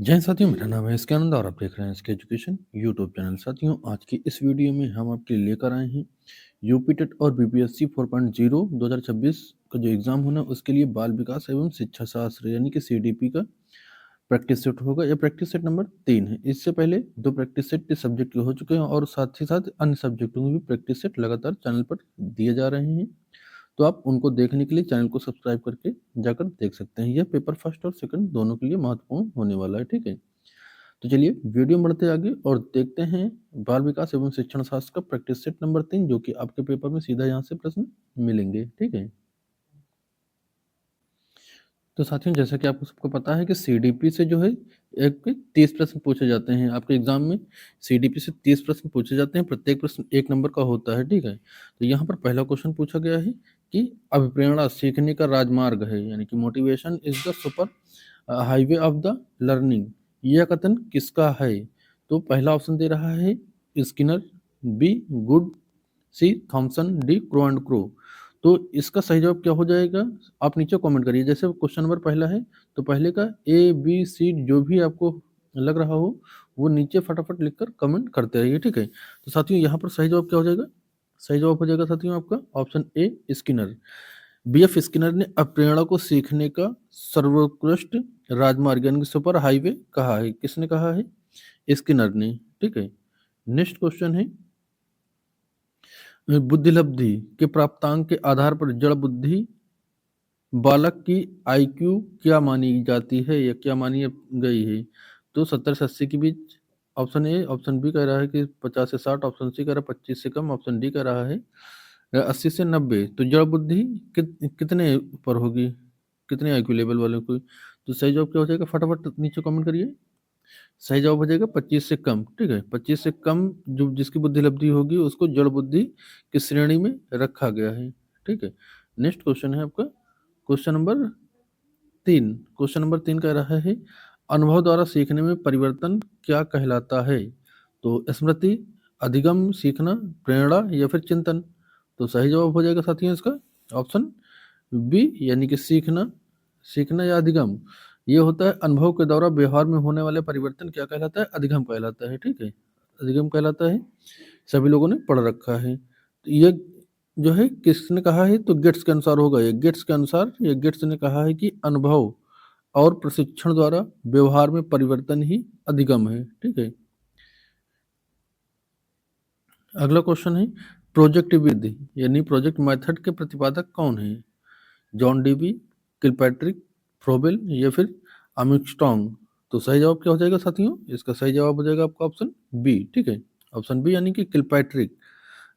जय हिंद साथियों, मेरा नाम है इसके आनंद और आप देख रहे हैं इसके एजुकेशन यूट्यूब चैनल। साथियों, आज की इस वीडियो में हम आपके लिए लेकर आए हैं यूपी टेट और बीपीएससी 4.0 2026 का जो एग्जाम होना उसके लिए बाल विकास एवं शिक्षा शास्त्र यानी कि सीडीपी का प्रैक्टिस सेट होगा। यह प्रैक्टिस सेट नंबर 3 है। इससे पहले 2 प्रैक्टिस सेट के सब्जेक्ट के हो चुके हैं और साथ ही साथ अन्य सब्जेक्टों में भी प्रैक्टिस सेट लगातार चैनल पर दिए जा रहे हैं। तो आप उनको देखने के लिए चैनल को सब्सक्राइब करके जाकर देख सकते हैं। यह पेपर फर्स्ट और सेकंड दोनों के लिए महत्वपूर्ण होने वाला है, ठीक है। तो चलिए वीडियो में बढ़ते आगे और देखते हैं बाल विकास एवं शिक्षण शास्त्र का प्रैक्टिस सेट नंबर 3, जो कि आपके पेपर में सीधा यहाँ से प्रश्न मिलेंगे, ठीक है। तो साथियों, जैसा कि आपको सबको पता है कि सीडीपी से जो है एक 30 प्रश्न पूछे जाते हैं आपके एग्जाम में। सीडीपी से 30 प्रश्न पूछे जाते हैं, प्रत्येक प्रश्न 1 नंबर का होता है, ठीक है। तो यहाँ पर पहला क्वेश्चन पूछा गया है कि अभिप्रेरणा सीखने का राजमार्ग है, यानी कि motivation is the super highway of the learning. यह कथन किसका है? तो पहला ऑप्शन दे रहा है Skinner, B good, C Thomson, D Crow and Crow. तो इसका सही जवाब क्या हो जाएगा? आप नीचे कमेंट करिए। जैसे क्वेश्चन नंबर पहला है तो पहले का ए बी सी जो भी आपको लग रहा हो वो नीचे फटाफट लिखकर कमेंट करते रहिए, ठीक है। तो साथियों, यहाँ पर सही जवाब क्या हो जाएगा? सही जवाब हो जाएगा साथियों आपका option A Skinner. BF Skinner ने अप्रेरणा को सीखने का सर्वोत्कृष्ट राजमार्ग यानी कि सुपर हाईवे कहा है। किसने कहा है? स्किनर ने, ठीक है। नेक्स्ट क्वेश्चन है बुद्धिलब्धि के प्राप्तांक के आधार पर जड़ बुद्धि बालक की आईक्यू क्या मानी जाती है या क्या मानी गई है? तो 70 से 80 के बीच ऑप्शन ए, ऑप्शन बी कह रहा है कि 50 से 60, ऑप्शन सी कह रहा है 25 से कम, ऑप्शन डी कह रहा है 80 से 90। तो जड़ बुद्धि कितने पर होगी, कितने आईक्यू लेवल वाले को? तो सही जवाब क्या हो जाएगा? फटाफट नीचे कमेंट करिए। सही जवाब हो जाएगा 25 से कम, ठीक है। 25 से कम जो जिसकी बुद्धि लब्धि होगी उसको जड़ बुद्धि की श्रेणी में रखा गया है, ठीक है। नेक्स्ट क्वेश्चन है आपका क्वेश्चन नंबर 3। क्वेश्चन नंबर 3 कह रहा है अनुभव द्वारा सीखने में परिवर्तन क्या कहलाता है? तो स्मृति, अधिगम, सीखना, प्रेरणा या फिर चिंतन। तो सही जवाब हो जाएगा साथियों इसका ऑप्शन बी, यानी कि सीखना। सीखना या अधिगम ये होता है अनुभव के द्वारा व्यवहार में होने वाले परिवर्तन क्या कहलाता है? अधिगम कहलाता है, ठीक है। अधिगम कहलाता है, सभी लोगों ने पढ़ रखा है। तो ये जो है किसने कहा है? तो गेट्स के अनुसार होगा। ये गेट्स के अनुसार, ये गेट्स ने कहा है कि अनुभव और प्रशिक्षण द्वारा व्यवहार में परिवर्तन ही अधिगम है, ठीक है। अगला क्वेश्चन है प्रोजेक्ट विधि यानी प्रोजेक्ट मेथड के प्रतिपादक कौन है? जॉन डीबी, किलपैट्रिक, फ्रोबेल या फिर आर्मस्ट्रॉन्ग। तो सही जवाब क्या हो जाएगा साथियों? इसका सही जवाब हो जाएगा आपका ऑप्शन बी, ठीक है। ऑप्शन बी यानी कि किलपैट्रिक।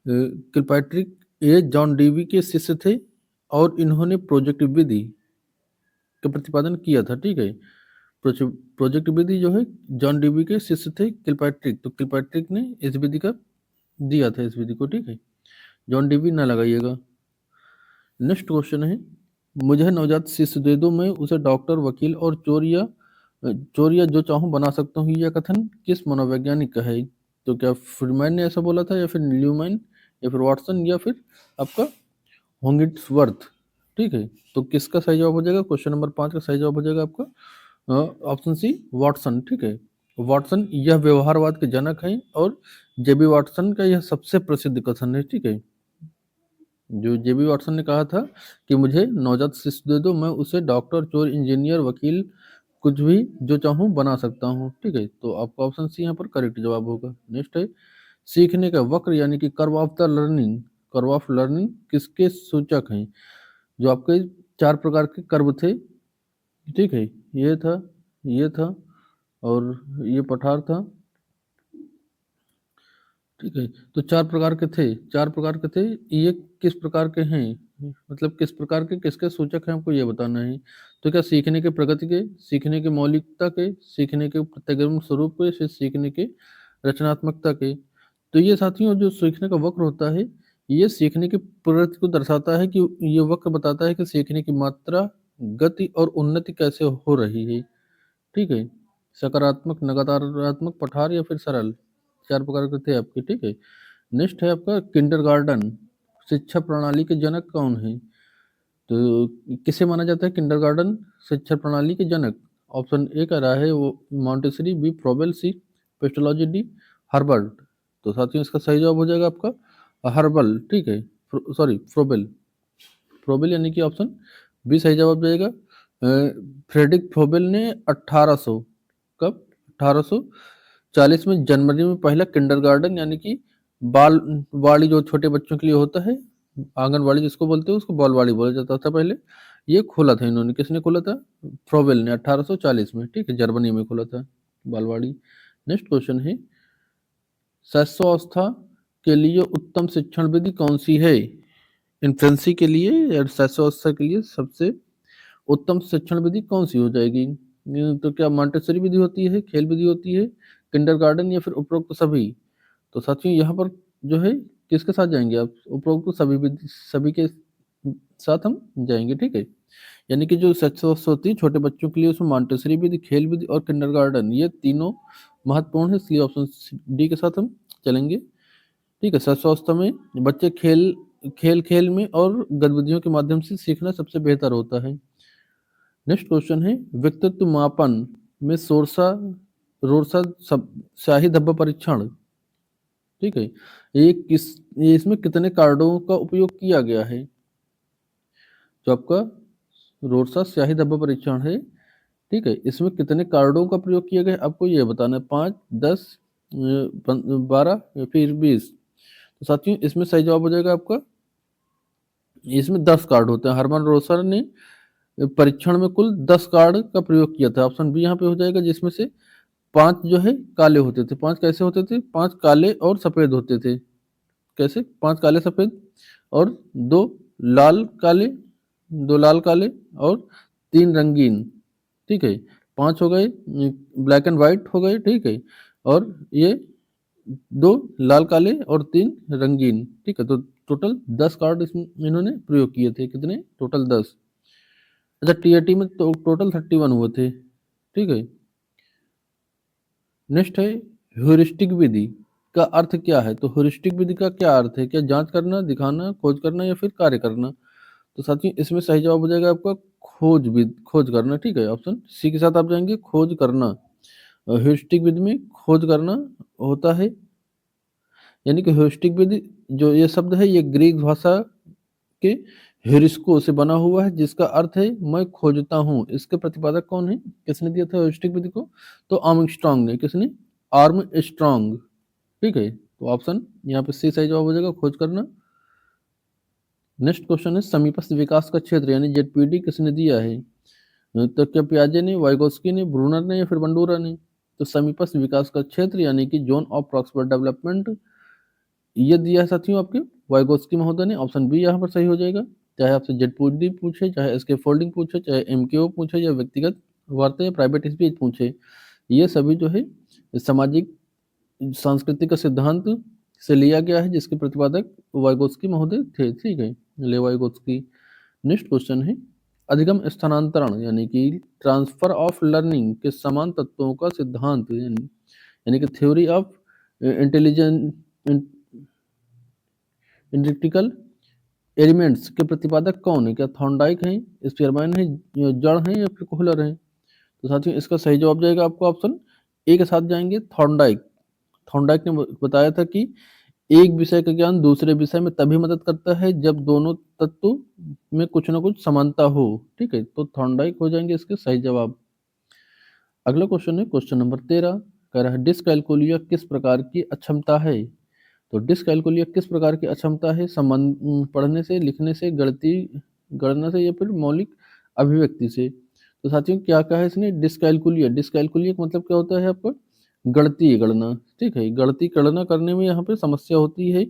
किलपैट्रिक ये जॉन डीबी के शिष्य थे और इन्होंने प्रोजेक्ट विधि का प्रतिपादन किया था, ठीक है। प्रोजेक्ट विधि जो है जॉन डीबी के शिष्य थे किलपैट्रिक, तो किलपैट्रिक ने इस विधि का दिया था इस विधि को, ठीक है। जॉन डीबी ना लगाइएगा। नेक्स्ट क्वेश्चन है मुझे नवजात शिशु दे दो, मैं उसे डॉक्टर, वकील और चोर या जो चाहूँ बना सकता हूँ। यह कथन किस मनोवैज्ञानिक का है? तो क्या फ्रीमैन ने ऐसा बोला था या फिर न्यूमैन या फिर वाटसन या फिर आपका होंगिट्सवर्थ, ठीक है। तो किसका सही जवाब हो जाएगा? क्वेश्चन नंबर 5 का सही जवाब हो जाएगा आपका ऑप्शन सी वाटसन, ठीक है। वाटसन यह व्यवहारवाद के जनक हैं और जेबी वाटसन का यह सबसे प्रसिद्ध कथन है, ठीक है। जो जेबी वाटसन ने कहा था कि मुझे नवजात शिशु दे दो, मैं उसे डॉक्टर, चोर, इंजीनियर, वकील, कुछ भी जो चाहूँ बना सकता हूँ, ठीक है। तो आपका ऑप्शन सी यहाँ पर करेक्ट जवाब होगा। नेक्स्ट है सीखने का वक्र यानी कि curve of the learning, curve of learning किसके सूचक हैं? जो आपके 4 प्रकार के कर्व थे, ठीक है। ये था और ये पठार था, ठीक है। तो 4 प्रकार के थे, 4 प्रकार के थे। ये किस प्रकार के हैं, मतलब किस प्रकार के किसके सूचक हैं, आपको ये बताना है। तो क्या सीखने के प्रगति के, सीखने के मौलिकता के, सीखने के प्रत्यागम स्वरूप के, फिर सीखने के रचनात्मकता के। तो ये साथियों जो सीखने का वक्र होता है ये सीखने की प्रगति को दर्शाता है कि ये वक्र बताता है कि सीखने की मात्रा, गति और उन्नति कैसे हो रही है, ठीक है। सकारात्मक, नकारात्मक, पठार या फिर सरल, 4 प्रकार के थे आपके, ठीक है। नेक्स्ट है आपका किंडरगार्टन शिक्षा प्रणाली के जनक कौन है? तो किसे माना जाता है किंडरगार्टन शिक्षा प्रणाली के जनक? ऑप्शन ए कह रहा है वो मॉन्टेसरी, बी फ्रोबेल, सी पेस्टोलॉजी, डी हर्बर्ट। तो साथियों इसका सही जवाब हो जाएगा आपका हर्बल, ठीक है, सॉरी फ्रोबेल। फ्रोबेल यानी कि ऑप्शन बी सही जवाब जाएगा। फ्रेडरिक फ्रोबेल ने 1800 कब 1840 में जनवरी में पहला किंडरगार्टन यानी कि बाल वाड़ी जो छोटे बच्चों के लिए होता है, आंगनवाड़ी जिसको बोलते हैं, उसको बालवाड़ी बोला जाता था पहले, ये खोला था इन्होंने। किसने खोला था? फ्रोबेल ने 1840 में, ठीक है, जर्मनी में खोला था बालवाड़ी। नेक्स्ट क्वेश्चन है शिशुअवस्था के लिए उत्तम शिक्षण विधि कौन सी है? इन्फेंसी के लिए या शिशुअवस्था के लिए सबसे उत्तम शिक्षण विधि कौन सी हो जाएगी? तो क्या मॉन्टेसरी विधि होती है, खेल विधि होती है, किंडरगार्टन, या फिर उपरोक्त सभी? तो साथियों यहाँ पर जो है किसके साथ जाएंगे आप? उपरोक्त सभी विधि, सभी के साथ हम जाएंगे, ठीक है। यानी कि जो शिशुअवस्था होती है छोटे बच्चों के लिए, उसमें मॉन्टेसरी विधि, खेल विधि और किंडरगार्टन, ये तीनों महत्वपूर्ण है, इसलिए ऑप्शन डी के साथ हम चलेंगे, ठीक है। शिशुअवस्था में बच्चे खेल खेल में और गतिविधियों के माध्यम से सीखना सबसे बेहतर होता है। नेक्स्ट क्वेश्चन है व्यक्तित्व मापन में रोरसा शाही धब्बा परीक्षण, ठीक है, ये इसमें कितने कार्डों का उपयोग किया गया है? जो आपका रोरसा स्याही धब्बा परीक्षण है, ठीक है, इसमें कितने कार्डों का प्रयोग किया गया आपको ये बताना है, 5, 10, 12 या फिर 20। तो साथियों इसमें सही जवाब हो जाएगा आपका, इसमें 10 कार्ड होते हैं। हरमन रोसर ने परीक्षण में कुल 10 कार्ड का प्रयोग किया था। ऑप्शन बी यहाँ पे हो जाएगा, जिसमें से 5 जो है काले होते थे। 5 कैसे होते थे? 5 काले और सफेद होते थे। कैसे? 5 काले सफेद और 2 लाल काले, 2 लाल काले और 3 रंगीन, ठीक है। 5 हो गए ब्लैक एंड व्हाइट हो गए, ठीक है, और ये 2 लाल काले और 3 रंगीन, ठीक है। तो टोटल 10 कार्ड इसमें इन्होंने प्रयोग किए थे। कितने? टोटल 10। अच्छा, टीएटी में तो टोटल 31 हुए थे, ठीक है। नेक्स्ट है ह्यूरिस्टिक विधि का अर्थ क्या है? तो ह्यूरिस्टिक विधि का क्या अर्थ है? क्या जांच करना, दिखाना, खोज करना या फिर कार्य करना? तो साथियों इसमें सही जवाब हो जाएगा आपका खोज करना, ठीक है। ऑप्शन सी के साथ आप जाएंगे, खोज करना। ह्यूरिस्टिक विधि में खोज करना होता है, यानी कि ह्यूरिस्टिक विधि जो ये शब्द है ये ग्रीक भाषा के ह्यूरिस्को से बना हुआ है, जिसका अर्थ है मैं खोजता हूँ। इसके प्रतिपादक कौन है? किसने दिया था ह्यूरिस्टिक विधि को? तो आर्मस्ट्रांग ने। किसने? आर्मस्ट्रांग, ठीक है। तो ऑप्शन यहाँ पे सी सही जवाब हो जाएगा, खोज करना। नेक्स्ट क्वेश्चन है समीपस्थ विकास का क्षेत्र यानी जेडपीडी किसने दिया है? तो क्या पियाजे ने, वाइगोस्की ने, ब्रूनर ने या फिर बंडूरा ने? तो समीपस्थ विकास का क्षेत्र यानी कि जोन ऑफ प्रॉक्सिमल डेवलपमेंट, ये दिया है साथियों आपके वाइगोस्की महोदय ने। ऑप्शन बी यहाँ पर सही हो जाएगा। चाहे आपसे जेडपीडी पूछे, चाहे एसके फोल्डिंग पूछे, चाहे एमकेओ पूछे, या व्यक्तिगत वार्ता या प्राइवेट स्पीच पूछे, ये सभी जो है सामाजिक सांस्कृतिक का सिद्धांत से लिया गया है, जिसके प्रतिपादक वाइगोत्स्की महोदय थे, ठीक है, ले वाइगोत्स्की। नेक्स्ट क्वेश्चन है अधिगम स्थानांतरण यानी कि ट्रांसफर ऑफ लर्निंग के समान तत्वों का सिद्धांत यानी कि theory of intelligent intellectual elements के प्रतिपादक कौन है? क्या थॉर्नडाइक है, स्पीयरमैन है, या जड़ है, या फिर कोहलर है? तो साथियों इसका सही जवाब जाएगा आपको ऑप्शन ए के साथ जाएंगे, थॉर्नडाइक। थॉर्नडाइक ने बताया था कि एक विषय का ज्ञान दूसरे विषय में तभी मदद करता है जब दोनों तत्व में कुछ ना कुछ समानता हो, ठीक है। तो थॉर्नडाइक हो जाएंगे इसके सही जवाब। अगला क्वेश्चन है क्वेश्चन नंबर 13, कह रहा है डिसकैलकुलिया किस प्रकार की अक्षमता है? तो डिसकैलकुलिया किस प्रकार की अक्षमता है? संबंध पढ़ने से, लिखने से, गणना से, या फिर मौलिक अभिव्यक्ति से? तो साथियों क्या कहा है इसने? डिसकैलकुलिया। डिसकैलकुलिया का मतलब क्या होता है आपका? गणितीय गणना, ठीक है। गणितीय गणना करने में यहाँ पे समस्या होती है,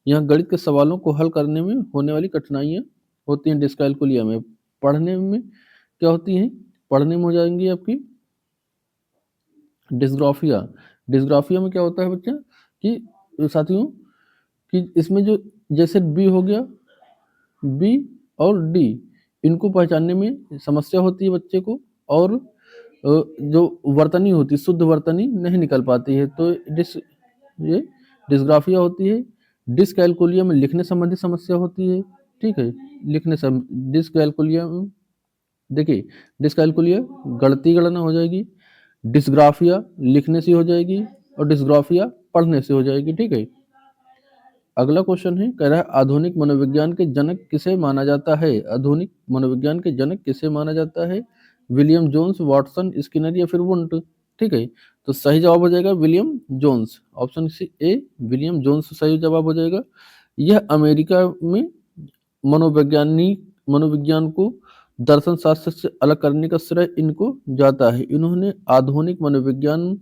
यहाँ गणित के सवालों को हल करने में होने वाली कठिनाइयाँ होती हैं डिसकैलकुलिया में। पढ़ने में क्या होती हैं? पढ़ने में हो जाएंगी आपकी डिस्ग्राफिया। डिस्ग्राफिया में क्या होता है बच्चा कि साथियों कि इसमें जो जैसे बी हो गया, बी और डी, इनको पहचानने में समस्या होती है बच्चे को, और जो वर्तनी होती है, शुद्ध वर्तनी नहीं निकल पाती है, तो ये डिस्ग्राफिया होती है। डिसकैलकुलिया में लिखने संबंधी समस्या होती है, ठीक है। डिसकैलकुलिया देखिए, डिस्कैल्कुलिया गणती गणना हो जाएगी, डिस्ग्राफिया लिखने से हो जाएगी और डिस्ग्राफिया पढ़ने से हो जाएगी। ठीक है। अगला क्वेश्चन है, कह रहा है आधुनिक मनोविज्ञान के जनक किसे माना जाता है? आधुनिक मनोविज्ञान के जनक किसे माना जाता है? विलियम जोन्स, वाटसन, स्किनर या फिर वुंट? ठीक है, तो सही जवाब हो जाएगा William Jones. Option C A William Jones सही जवाब हो जाएगा। यह अमेरिका में मनोविज्ञान को दर्शन शास्त्र से अलग करने का श्रेय इनको जाता है। इन्होंने आधुनिक मनोविज्ञान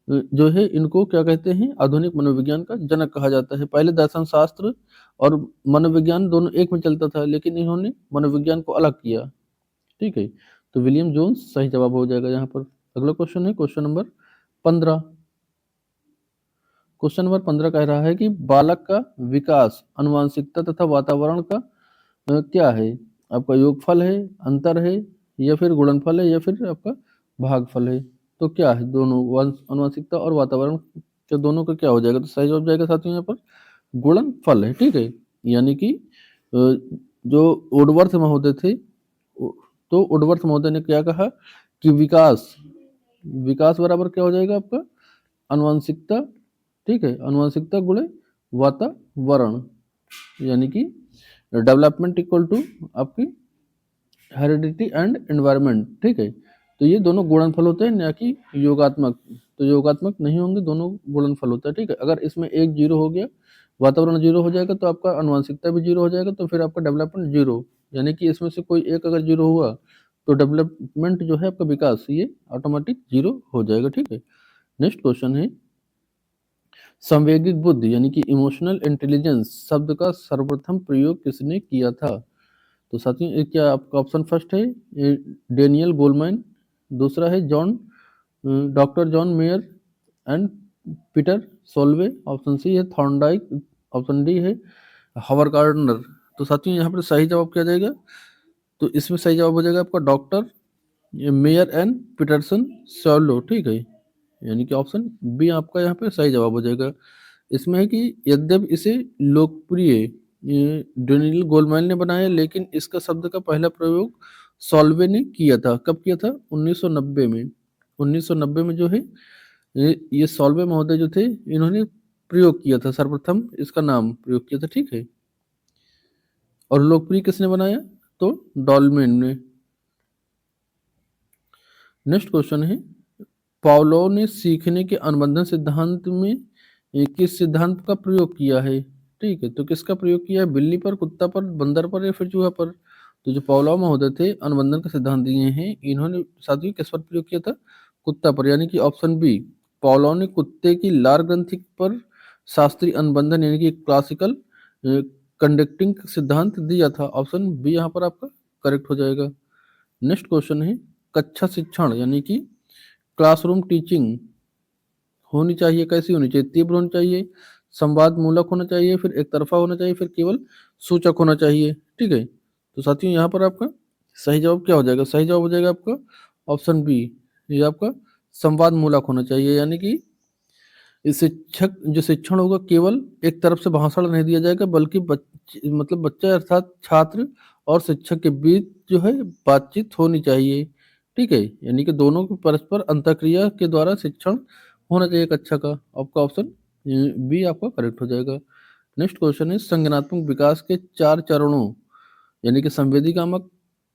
जो है इनको क्या कहते हैं? आधुनिक मनोविज्ञान का जनक कहा जाता है। पहले दर्शन शास्त्र और मनोविज्ञान दोनों एक में चलता था, लेकिन इन्होंने मनोविज्ञान को अलग किया। ठीक है, तो विलियम जोन्स सही जवाब हो जाएगा यहाँ पर। अगला क्वेश्चन है क्वेश्चन नंबर 15। क्वेश्चन नंबर 15 कह रहा है कि बालक का विकास अनुवांशिकता तथा वातावरण का क्या है? आपका योगफल है, अंतर है या फिर गुणनफल है या फिर आपका भागफल है? तो क्या है दोनों, अनुवांशिकता और वातावरण के दोनों का क्या हो जाएगा? तो सही जवाब जाएगा साथियों यहाँ पर गुणनफल है। ठीक है, यानी कि जो वुडवर्थ महोदय थे, तो वुडवर्थ महोदय ने क्या कहा कि विकास विकास बराबर क्या हो जाएगा आपका अनुवांशिकता। ठीक है, अनुवांशिकता गुणे वातावरण, यानी कि डेवलपमेंट इक्वल टू आपकी हेरिडिटी एंड एनवायरनमेंट। ठीक है, तो ये दोनों गुणनफल होते हैं, ना कि योगात्मक। तो योगात्मक नहीं होंगे, दोनों गुणनफल होता है। ठीक है, अगर इसमें एक जीरो हो गया, वातावरण जीरो हो जाएगा, तो आपका अनुवांशिकता भी जीरो हो जाएगा, तो फिर आपका डेवलपमेंट जीरो, यानी कि इसमें से कोई एक अगर जीरो हुआ तो डेवलपमेंट जो है आपका विकास ये ऑटोमेटिक जीरो हो जाएगा। ठीक है, नेक्स्ट क्वेश्चन है संवेगिक बुद्धि यानी कि इमोशनल इंटेलिजेंस शब्द का सर्वप्रथम प्रयोग किसने किया था? तो साथियों ये क्या आपका ऑप्शन फर्स्ट है डेनियल गोलमैन, दूसरा है doctor John Mayer and Peter Salovey, option C है थॉर्नडाइक, ऑप्शन डी है हावर्ड गार्डनर। तो साथियों यहाँ पर सही जवाब क्या जाएगा? तो इसमें सही जवाब हो जाएगा आपका doctor Mayer and Peterson solo. ठीक है, यानी कि ऑप्शन बी आपका यहाँ पे सही जवाब हो जाएगा। इसमें है कि यद्यपि इसे लोकप्रिय डेनियल गोलमैन ने बनाया, लेकिन इसका शब्द का पहला प्रयोग सॉल्वे ने किया था। कब किया था? 1990 में। 1990 में जो है ये सॉल्वे महोदय जो थे, इन्होंने प्रयोग किया था, सर्वप्रथम इसका नाम प्रयोग किया था। ठीक है, और लोकप्रिय किसने बनाया? तो डॉल्मेन ने। नेक्स्ट क्वेश्चन है पावलोव ने सीखने के अनुबंधन सिद्धांत में किस सिद्धांत का प्रयोग किया है? ठीक है, तो किसका प्रयोग किया है? बिल्ली पर, कुत्ता पर, बंदर पर या फिर चूहा पर? तो जो पावलोव महोदय थे अनुबंधन का सिद्धांत दिए हैं, इन्होंने साथियों किस पर प्रयोग किया था? कुत्ता पर, यानी कि ऑप्शन बी पावलोव ने कुत्ते की लार ग्रंथि पर शास्त्रीय अनुबंधन यानी कि क्लासिकल कंडक्टिंग सिद्धांत दिया था। ऑप्शन बी यहाँ पर आपका करेक्ट हो जाएगा। नेक्स्ट क्वेश्चन है कक्षा शिक्षण यानी कि क्लासरूम टीचिंग होनी चाहिए, कैसी होनी चाहिए? तीव्र होनी चाहिए, संवाद मूलक होना चाहिए, फिर एक तरफा होना चाहिए, फिर केवल सूचक होना चाहिए। ठीक है, तो साथियों यहाँ पर आपका सही जवाब क्या हो जाएगा? सही जवाब हो जाएगा आपका ऑप्शन बी, ये आपका संवाद मूलक होना चाहिए, यानी कि इस शिक्षक जो शिक्षण होगा केवल एक तरफ से भाषण नहीं दिया जाएगा, बल्कि मतलब बच्चा अर्थात छात्र और शिक्षक के बीच जो है बातचीत होनी चाहिए। ठीक है, यानी कि दोनों को परस्पर अंतःक्रिया के द्वारा शिक्षण होना चाहिए कक्षा का। आपका ऑप्शन बी आपका करेक्ट हो जाएगा। नेक्स्ट क्वेश्चन है संज्ञानात्मक विकास के 4 चरणों यानी कि संवेदीकामक,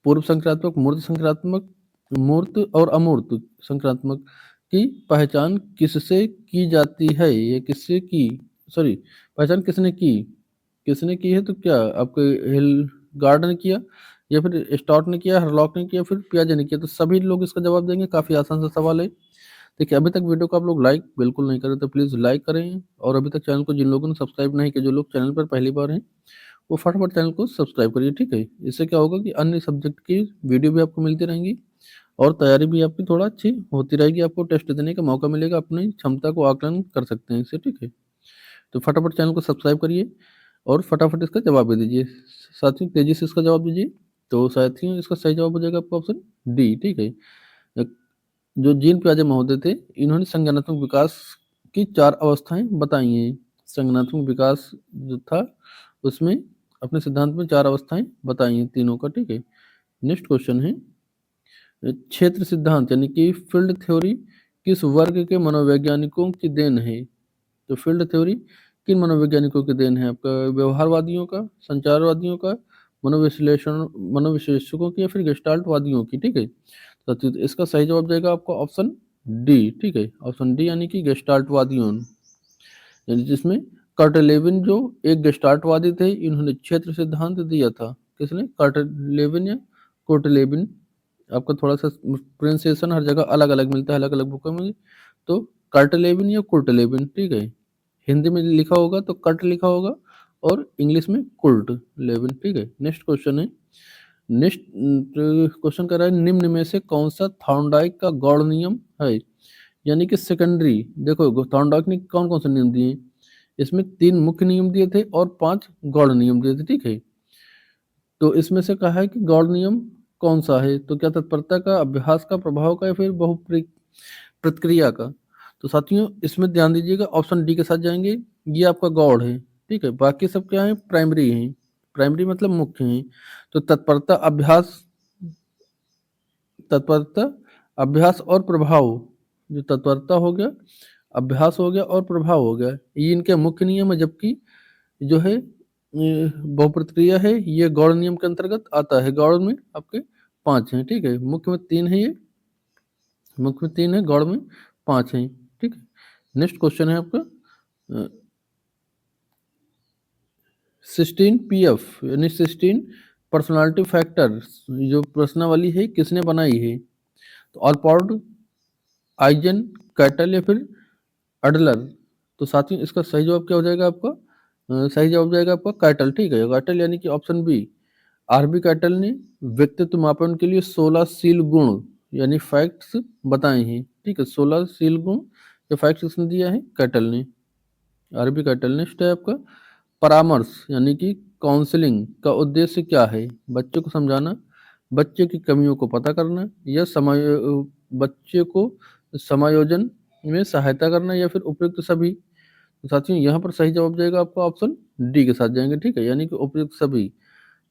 पूर्व संक्रात्मक, मूर्त संक्रात्मक, मूर्त और अमूर्त संक्रात्मक की पहचान किससे की जाती है? ये किससे की, सॉरी, पहचान किसने की? किसने की है? तो क्या आपके हिलगार्ड ने किया या फिर स्टॉट ने किया, हरलॉक ने किया, फिर पियाजे ने किया? तो सभी लोग इसका जवाब देंगे। काफ़ी आसान सा सवाल है। देखिए अभी तक वीडियो को आप लोग लाइक बिल्कुल नहीं करें तो प्लीज़ लाइक करें, और अभी तक चैनल को जिन लोगों ने सब्सक्राइब नहीं किया, जो लोग चैनल पर पहली बार हैं, वो फटाफट चैनल को सब्सक्राइब करिए। ठीक है, इससे क्या होगा कि अन्य सब्जेक्ट की वीडियो भी आपको मिलती रहेंगी और तैयारी भी आपकी थोड़ा अच्छी होती रहेगी। आपको टेस्ट देने का मौका मिलेगा, अपनी क्षमता को आकलन कर सकते हैं इससे। ठीक है, तो फटाफट चैनल को सब्सक्राइब करिए और फटाफट इसका जवाब भी दीजिए। साथियों तेजी से इसका जवाब दीजिए। तो साथियों इसका सही जवाब हो जाएगा आपका ऑप्शन डी। ठीक है, जो जीन पियाजे महोदय थे, इन्होंने संज्ञानात्मक विकास की 4 अवस्थाएं बताई हैं। संज्ञानात्मक विकास जो था उसमें अपने सिद्धांत में 4 अवस्थाएं बताई हैं तीनों का। ठीक है, नेक्स्ट क्वेश्चन है क्षेत्र सिद्धांत यानी कि फील्ड थ्योरी किस वर्ग के मनोवैज्ञानिकों की देन है? तो फील्ड थ्योरी किन मनोवैज्ञानिकों की देन है? आपका व्यवहारवादियों का, संचारवादियों का, मनोविश्लेषकों की, या फिर गेस्टाल्टवादियों की, ठीक है। तो इसका सही जवाब जाएगा आपका ऑप्शन डी, ठीक है, ऑप्शन डी यानी कि गेस्टाल्टवादियों, यानी जिसमें कर्टलेविन जो एक गेस्टाल्टवादी थे, इन्होंने क्षेत्र सिद्धांत दिया था। किसने? कर्टलेविन या कोटलेविन, आपका थोड़ा सा प्रोनाउंसिएशन हर जगह अलग अलग मिलता है, अलग अलग बुकों में। तो कर्टलेविन या कोटलेविन, ठीक है। हिंदी में लिखा होगा तो कट लिखा होगा, और इंग्लिश में कुल्ट लेविन, ठीक है। नेक्स्ट क्वेश्चन है, नेक्स्ट क्वेश्चन कर रहा है, निम्न में से कौन सा थॉर्नडाइक का गौड़ नियम है? यानी कि सेकेंडरी, देखो थॉर्नडाइक ने कौन कौन से नियम दिए? इसमें 3 मुख्य नियम दिए थे और 5 गौड़ नियम दिए थे, ठीक है। तो इसमें से कहा है कि गौड़ नियम कौन सा है? तो क्या तत्परता का, अभ्यास का, प्रभाव का, या फिर प्रतिक्रिया का? तो साथियों इसमें ध्यान दीजिएगा, ऑप्शन डी के साथ जाएंगे, ये आपका गौड़ है, ठीक है। बाकी सब क्या है? प्राइमरी है, प्राइमरी मतलब मुख्य है। तो तत्परता, अभ्यास, तत्परता, अभ्यास और प्रभाव, जो तत्परता हो गया, अभ्यास हो गया और प्रभाव हो गया, ये इनके मुख्य नियम है। जबकि जो है बहुप्रतिक्रिया है, ये गौड़ नियम के अंतर्गत आता है। गौड़ में आपके 5 हैं, ठीक है। मुख्य में 3 है, ये मुख्य में 3 है, गौड़ में 5 हैं, ठीक है। नेक्स्ट क्वेश्चन है आपका 16 PF यानी 16 पर्सनालिटी फैक्टर, जो प्रश्नावली है किसने बनाई है? तो ऑलपोर्ट, आइजन, कैटल, या फिर अडलर? तो साथियों इसका सही जवाब क्या हो जाएगा आपका? सही जवाब जाएगा आपका कैटल, ठीक है। कैटल यानी कि ऑप्शन बी, आरबी कैटल ने व्यक्तित्व मापन के लिए 16 शील गुण यानी फैक्ट्स बताए हैं, ठीक है। 16 शील गुण या फैक्ट्स किसने दिया है? कैटल ने, आरबी कैटल। नेक्स्ट है आपका परामर्श यानी कि काउंसलिंग का उद्देश्य क्या है? बच्चे को समझाना, बच्चे की कमियों को पता करना, या बच्चे को समायोजन में सहायता करना, या फिर उपयुक्त सभी? तो साथियों यहाँ पर सही जवाब जाएगा आपका ऑप्शन डी के साथ जाएंगे, ठीक है, यानी कि उपयुक्त सभी।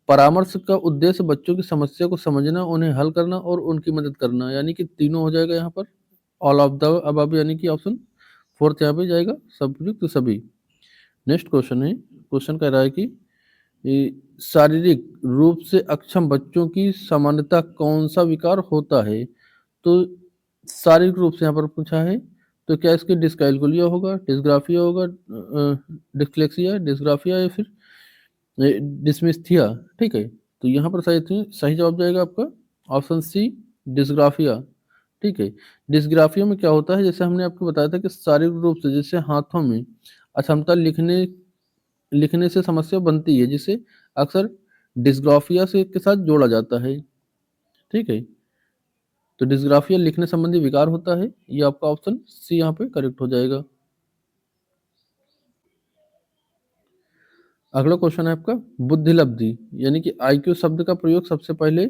परामर्श का उद्देश्य बच्चों की समस्या को समझना, उन्हें हल करना और उनकी मदद करना, यानी कि तीनों हो जाएगा यहाँ पर, ऑल ऑफ द अबव, यानी कि ऑप्शन फोर्थ यहाँ पे जाएगा, उपयुक्त सभी। नेक्स्ट क्वेश्चन है, क्वेश्चन कह रहा है कि शारीरिक रूप से अक्षम बच्चों की सामान्यता कौन सा विकार होता है? तो शारीरिक रूप से यहाँ पर पूछा है, तो क्या इसकी डिस्कैलकुलिया होगा, डिस्ग्राफिया होगा, डिस्लेक्सिया, डिस्ग्राफिया, या फिर डिसमिथिया, ठीक है। तो यहाँ पर सही जवाब जाएगा आपका ऑप्शन सी, डिस्ग्राफिया, ठीक है। डिस्ग्राफिया में क्या होता है, जैसे हमने आपको बताया था कि शारीरिक रूप से, जैसे हाथों में अक्षमता, लिखने लिखने से समस्या बनती है, जिसे अक्सर डिस्ग्राफिया से के साथ जोड़ा जाता है, ठीक है। तो डिस्ग्राफिया लिखने संबंधी विकार होता है, ये आपका ऑप्शन सी यहाँ पे करेक्ट हो जाएगा। अगला क्वेश्चन है आपका बुद्धिलब्धि यानी कि आईक्यू शब्द का प्रयोग सबसे पहले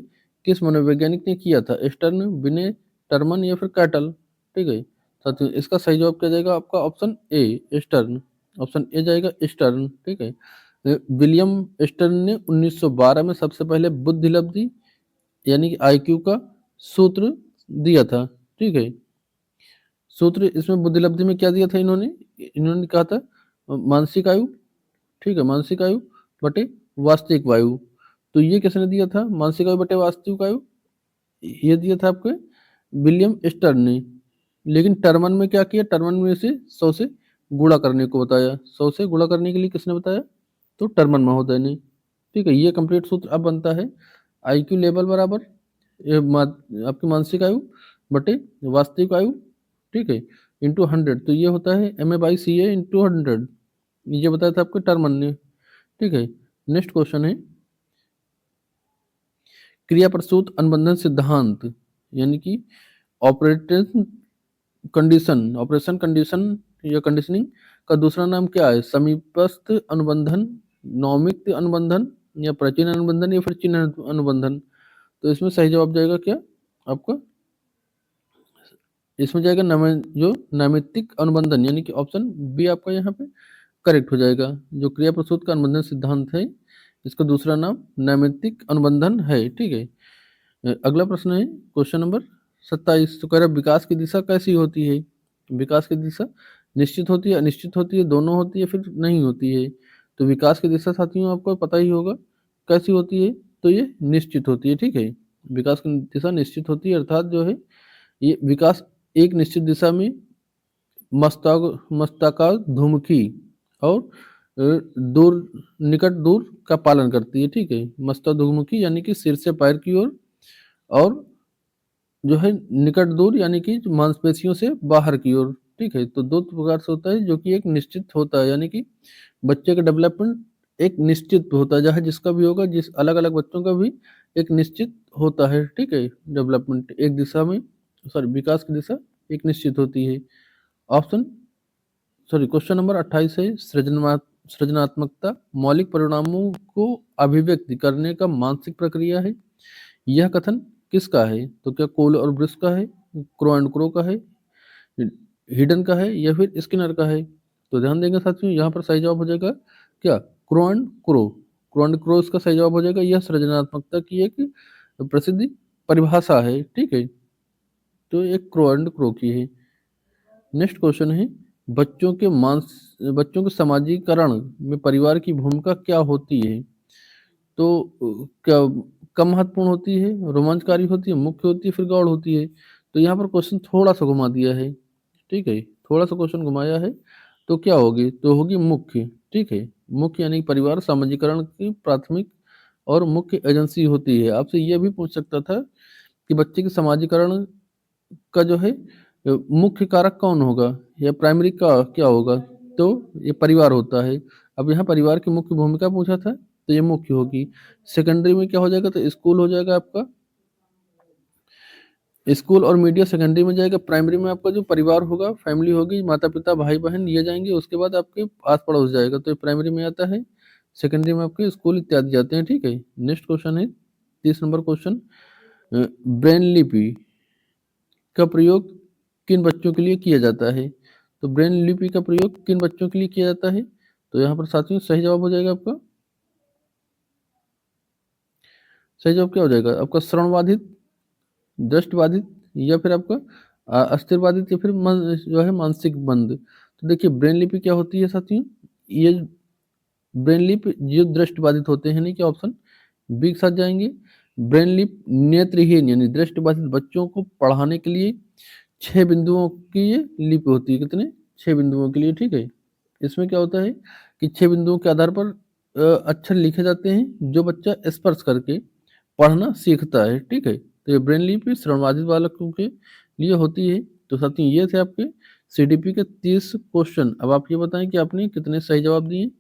किस मनोवैज्ञानिक ने किया था? स्टर्न, बिने, टर्मन, या फिर कैटल, ठीक है। साथियों इसका सही जवाब क्या जाएगा आपका option A, stern, option A जाएगा स्टर्न, ठीक है। विलियम स्टर्न ने 1912 में सबसे पहले बुद्धिलब्धि यानी कि आईक्यू का सूत्र दिया था, ठीक है। सूत्र इसमें बुद्धिलब्धि में क्या दिया था इन्होंने? इन्होंने कहा था मानसिक आयु, ठीक है, मानसिक आयु बटे वास्तविक आयु। तो ये किसने दिया था? मानसिक आयु बटे वास्तविक आयु, ये दिया था आपके विलियम स्टर्न ने। लेकिन टर्मन में क्या किया? टर्मन में से 100 से गुणा करने को बताया। 100 से गुणा करने के लिए किसने बताया? तो टर्मन महोदय ने, ठीक है। ये कंप्लीट सूत्र अब बनता है आईक्यू लेवल बराबर आपकी मानसिक आयु बटे वास्तविक आयु, ठीक है, इंटू 100। तो ये होता है MA/CA इंटू 100, ये बताया था आपके टर्मन ने, ठीक है। नेक्स्ट क्वेश्चन है क्रिया प्रसूत अनुबंधन सिद्धांत यानी कि ऑपरेटिंग ऑपरेशन कंडीशन या कंडीशनिंग का दूसरा नाम क्या है? समीपस्थ अनुबंधन, नौमित्त अनुबंधन, या प्राचीन अनुबंधन, या फिर चिन्ह अनुबंधन? तो इसमें सही जवाब जाएगा क्या आपका? इसमें जाएगा जो नैमित्तिक अनुबंधन, यानी कि ऑप्शन बी आपका यहाँ पे करेक्ट हो जाएगा। जो क्रिया प्रसूत का अनुबंधन सिद्धांत है, इसका दूसरा नाम नैमित्तिक अनुबंधन है, ठीक है। अगला प्रश्न है क्वेश्चन नंबर 27। तो कह रहा है विकास की दिशा कैसी होती है? विकास की दिशा निश्चित होती है, अनिश्चित होती है, दोनों होती है, फिर नहीं होती है? तो विकास की दिशा साथियों आपको पता ही होगा कैसी होती है, तो ये निश्चित होती है, ठीक है। विकास की दिशा निश्चित होती है, अर्थात जो है ये विकास एक निश्चित दिशा में मस्तकाधुमुखी और दूर निकट दूर का पालन करती है, ठीक है। मस्तकाधुमुखी यानी कि सिर से पैर की ओर, और जो है निकट दूर यानी कि मांसपेशियों से बाहर की ओर, ठीक है। तो दो प्रकार से होता है जो कि एक निश्चित होता है, यानी कि बच्चे का डेवलपमेंट एक निश्चित होता है, चाहे जिसका भी होगा, जिस अलग अलग बच्चों का भी एक निश्चित होता है, ठीक है। डेवलपमेंट एक दिशा में, सॉरी विकास की दिशा एक निश्चित होती है। ऑप्शन सॉरी क्वेश्चन नंबर 28 है सृजनात्मकता मौलिक परिणामों को अभिव्यक्ति करने का मानसिक प्रक्रिया है। यह कथन किसका है? तो क्या कोल और ब्रिस का है, क्रो एंड क्रो का है, हिडन का है, या फिर स्किनर का है? तो ध्यान देंगे साथियों, यहाँ पर सही जवाब हो जाएगा क्या? Crow and crow. Crow and crow इसका सही जवाब हो जाएगा। यह सृजनात्मकता की एक प्रसिद्ध परिभाषा है, ठीक है। तो एक क्रो एंड क्रो की है। नेक्स्ट क्वेश्चन है बच्चों के समाजीकरण में परिवार की भूमिका क्या होती है? तो क्या कम महत्वपूर्ण होती है, रोमांचकारी होती है, मुख्य होती है, फिर गौड़ होती है? तो यहाँ पर क्वेश्चन थोड़ा सा घुमा दिया है, ठीक है। थोड़ा सा क्वेश्चन घुमाया है, तो क्या होगी? तो होगी मुख्य, ठीक है। मुख्य यानी परिवार समाजीकरण की प्राथमिक और मुख्य एजेंसी होती है। आपसे यह भी पूछ सकता था कि बच्चे के समाजीकरण का जो है मुख्य कारक कौन होगा, या प्राइमरी का क्या होगा? तो ये परिवार होता है। अब यहाँ परिवार की मुख्य भूमिका पूछा था, तो ये मुख्य होगी। सेकेंडरी में क्या हो जाएगा? तो स्कूल हो जाएगा आपका, स्कूल और मीडिया सेकेंडरी में जाएगा। प्राइमरी में आपका जो परिवार होगा, फैमिली होगी, माता पिता भाई बहन ये जाएंगे, उसके बाद आपके आस पड़ोस जाएगा, तो ये प्राइमरी में आता है। सेकेंडरी में आपके स्कूल इत्यादि जाते हैं, ठीक है। नेक्स्ट क्वेश्चन है 30 नंबर क्वेश्चन। ब्रेन लिपि का प्रयोग किन बच्चों के लिए किया जाता है? तो ब्रेन लिपि का प्रयोग किन बच्चों के लिए किया जाता है? तो यहाँ पर साथियों सही जवाब हो जाएगा आपका, सही जवाब क्या हो जाएगा आपका? श्रवणबाधित, दृष्टिबाधित, या फिर आपका अस्थिर बाधित, या फिर जो है मानसिक बंद। तो देखिए ब्रेन लिपि क्या होती है साथियों, ये ब्रेन लिप जो दृष्टिबाधित होते हैं, नहीं क्या ऑप्शन बी के साथ जाएंगे। ब्रेन लिप नेत्रहीन यानी दृष्टिबाधित बच्चों को पढ़ाने के लिए 6 बिंदुओं की ये लिपि होती है। कितने? 6 बिंदुओं के लिए, ठीक है। इसमें क्या होता है कि 6 बिंदुओं के आधार पर अक्षर लिखे जाते हैं जो बच्चा स्पर्श करके पढ़ना सीखता है, ठीक है। तो ये ब्रेन लिपि श्रवणबाधित बालकों के लिए होती है। तो साथियों ये थे आपके सीडीपी के 30 क्वेश्चन। अब आप ये बताएं कि आपने कितने सही जवाब दिए,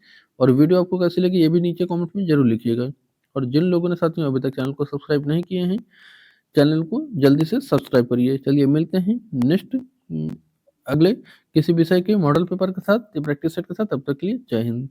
और वीडियो आपको कैसी लगी ये भी नीचे कमेंट में जरूर लिखिएगा। और जिन लोगों ने साथियों अभी तक चैनल को सब्सक्राइब नहीं किए हैं, चैनल को जल्दी से सब्सक्राइब करिए। चलिए मिलते हैं नेक्स्ट अगले किसी विषय के मॉडल पेपर के साथ या प्रैक्टिस सेट के साथ। तब तक के लिए जय हिंद।